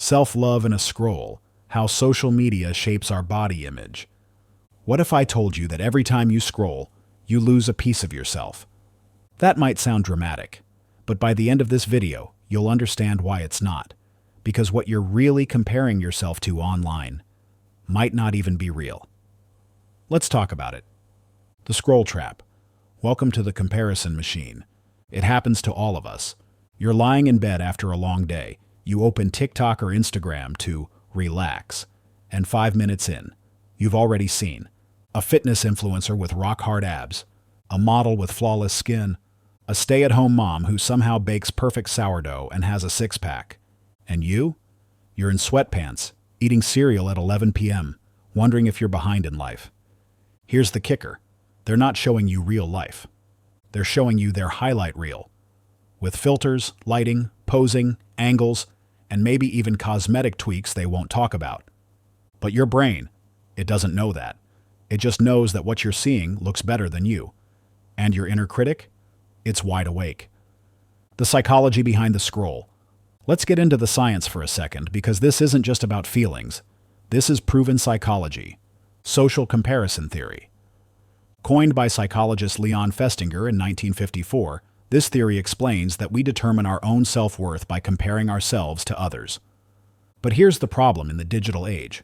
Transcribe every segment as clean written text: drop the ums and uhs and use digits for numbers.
Self-love in a scroll, how social media shapes our body image. What if I told you that every time you scroll, you lose a piece of yourself? That might sound dramatic, but by the end of this video, you'll understand why it's not. Because what you're really comparing yourself to online might not even be real. Let's talk about it. The scroll trap. Welcome to the comparison machine. It happens to all of us. You're lying in bed after a long day. You open TikTok or Instagram to relax. And 5 minutes in, you've already seen a fitness influencer with rock-hard abs, a model with flawless skin, a stay-at-home mom who somehow bakes perfect sourdough and has a six-pack. And you're in sweatpants, eating cereal at 11 p.m., wondering if you're behind in life. Here's the kicker. They're not showing you real life. They're showing you their highlight reel, with filters, lighting, posing, angles, and maybe even cosmetic tweaks they won't talk about. But your brain, it doesn't know that. It just knows that what you're seeing looks better than you. And your inner critic? It's wide awake. The psychology behind the scroll. Let's get into the science for a second, because this isn't just about feelings. This is proven psychology. Social comparison theory. Coined by psychologist Leon Festinger in 1954, this theory explains that we determine our own self-worth by comparing ourselves to others. But here's the problem in the digital age.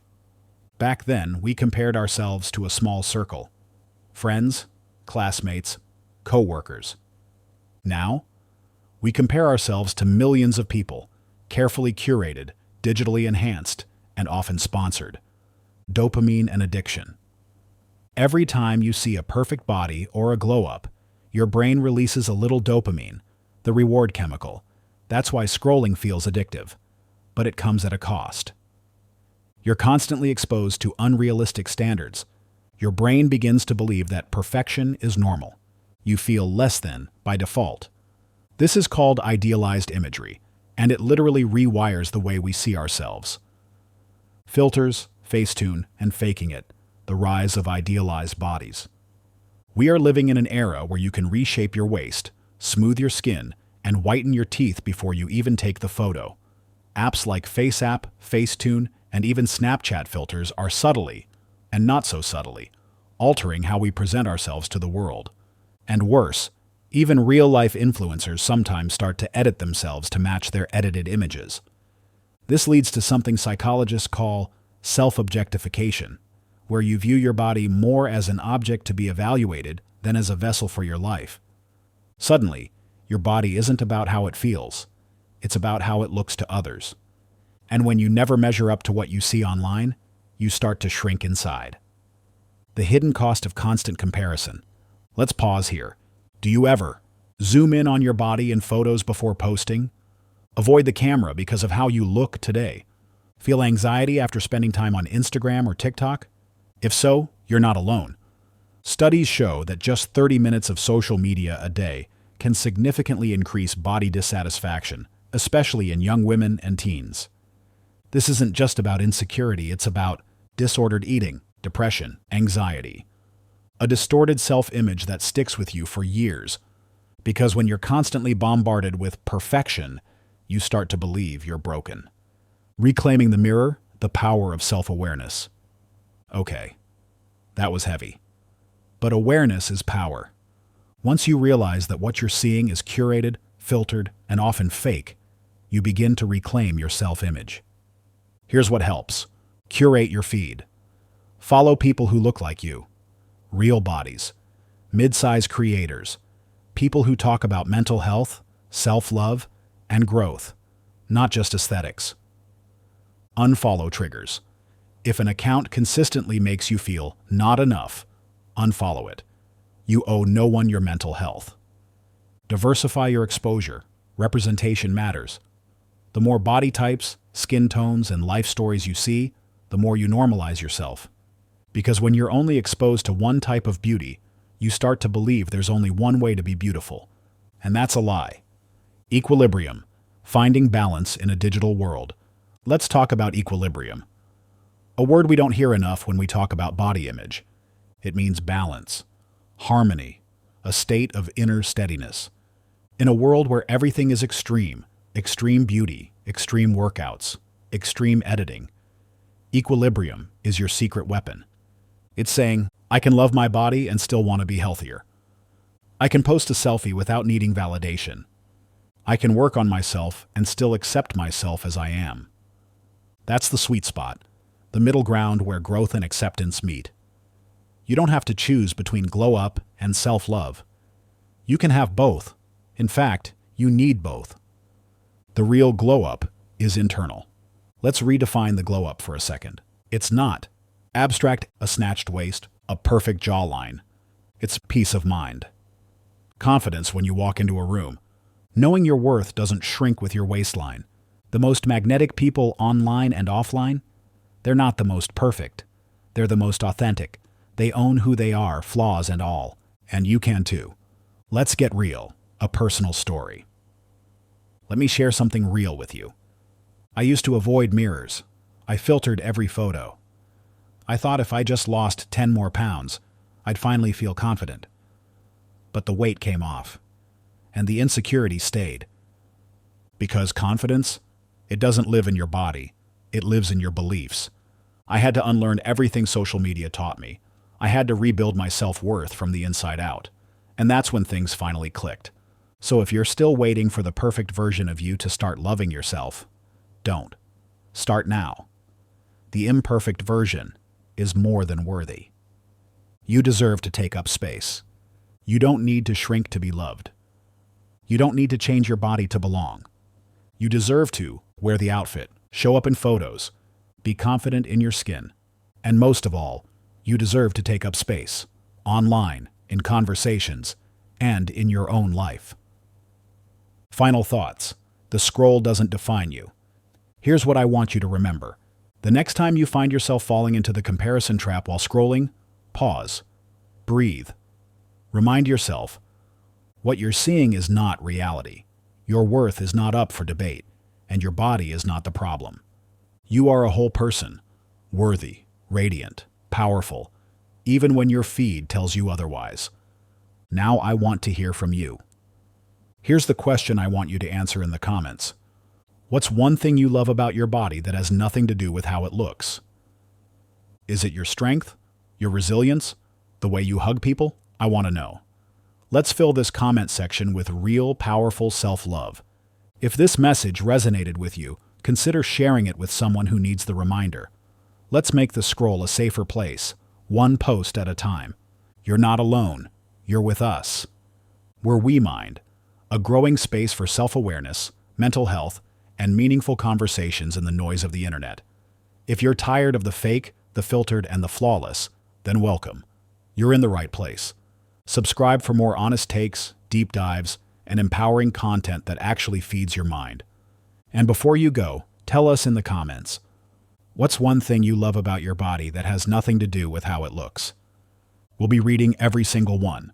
Back then, we compared ourselves to a small circle. Friends, classmates, co-workers. Now, we compare ourselves to millions of people, carefully curated, digitally enhanced, and often sponsored. Dopamine and addiction. Every time you see a perfect body or a glow-up, your brain releases a little dopamine, the reward chemical. That's why scrolling feels addictive. But it comes at a cost. You're constantly exposed to unrealistic standards. Your brain begins to believe that perfection is normal. You feel less than by default. This is called idealized imagery, and it literally rewires the way we see ourselves. Filters, Facetune, and faking it. The rise of idealized bodies. We are living in an era where you can reshape your waist, smooth your skin, and whiten your teeth before you even take the photo. Apps like FaceApp, Facetune, and even Snapchat filters are subtly, and not so subtly, altering how we present ourselves to the world. And worse, even real-life influencers sometimes start to edit themselves to match their edited images. This leads to something psychologists call self-objectification, where you view your body more as an object to be evaluated than as a vessel for your life. Suddenly, your body isn't about how it feels. It's about how it looks to others. And when you never measure up to what you see online, you start to shrink inside. The hidden cost of constant comparison. Let's pause here. Do you ever zoom in on your body in photos before posting? Avoid the camera because of how you look today? Feel anxiety after spending time on Instagram or TikTok? If so, you're not alone. Studies show that just 30 minutes of social media a day can significantly increase body dissatisfaction, especially in young women and teens. This isn't just about insecurity, it's about disordered eating, depression, anxiety. A distorted self-image that sticks with you for years. Because when you're constantly bombarded with perfection, you start to believe you're broken. Reclaiming the mirror, the power of self-awareness. Okay, that was heavy. But awareness is power. Once you realize that what you're seeing is curated, filtered, and often fake, you begin to reclaim your self-image. Here's what helps. Curate your feed. Follow people who look like you. Real bodies. Mid-size creators. People who talk about mental health, self-love, and growth, not just aesthetics. Unfollow triggers. If an account consistently makes you feel not enough, unfollow it. You owe no one your mental health. Diversify your exposure. Representation matters. The more body types, skin tones, and life stories you see, the more you normalize yourself. Because when you're only exposed to one type of beauty, you start to believe there's only one way to be beautiful. And that's a lie. Equilibrium. Finding balance in a digital world. Let's talk about equilibrium. A word we don't hear enough when we talk about body image. It means balance, harmony, a state of inner steadiness. In a world where everything is extreme, extreme beauty, extreme workouts, extreme editing. Equilibrium is your secret weapon. It's saying, I can love my body and still want to be healthier. I can post a selfie without needing validation. I can work on myself and still accept myself as I am. That's the sweet spot, the middle ground where growth and acceptance meet. You don't have to choose between glow up and self-love. You can have both. In fact, you need both. The real glow up is internal. Let's redefine the glow up for a second. It's not abstract, a snatched waist, a perfect jawline. It's peace of mind. Confidence when you walk into a room. Knowing your worth doesn't shrink with your waistline. The most magnetic people online and offline, they're not the most perfect. They're the most authentic. They own who they are, flaws and all. And you can too. Let's get real. A personal story. Let me share something real with you. I used to avoid mirrors. I filtered every photo. I thought if I just lost 10 more pounds, I'd finally feel confident. But the weight came off, and the insecurity stayed. Because confidence, it doesn't live in your body, it lives in your beliefs. I had to unlearn everything social media taught me. I had to rebuild my self-worth from the inside out. And that's when things finally clicked. So if you're still waiting for the perfect version of you to start loving yourself, don't. Start now. The imperfect version is more than worthy. You deserve to take up space. You don't need to shrink to be loved. You don't need to change your body to belong. You deserve to wear the outfit, show up in photos, be confident in your skin. And most of all, you deserve to take up space, online, in conversations, and in your own life. Final thoughts. The scroll doesn't define you. Here's what I want you to remember. The next time you find yourself falling into the comparison trap while scrolling, pause. Breathe. Remind yourself, what you're seeing is not reality. Your worth is not up for debate, and your body is not the problem. You are a whole person, worthy, radiant, powerful, even when your feed tells you otherwise. Now I want to hear from you. Here's the question I want you to answer in the comments. What's one thing you love about your body that has nothing to do with how it looks? Is it your strength? Your resilience? The way you hug people? I want to know. Let's fill this comment section with real, powerful self-love. If this message resonated with you, consider sharing it with someone who needs the reminder. Let's make the scroll a safer place, one post at a time. You're not alone. You're with us. We're weMind, a growing space for self-awareness, mental health, and meaningful conversations in the noise of the internet. If you're tired of the fake, the filtered, and the flawless, then welcome. You're in the right place. Subscribe for more honest takes, deep dives, and empowering content that actually feeds your mind. And before you go, tell us in the comments, what's one thing you love about your body that has nothing to do with how it looks? We'll be reading every single one.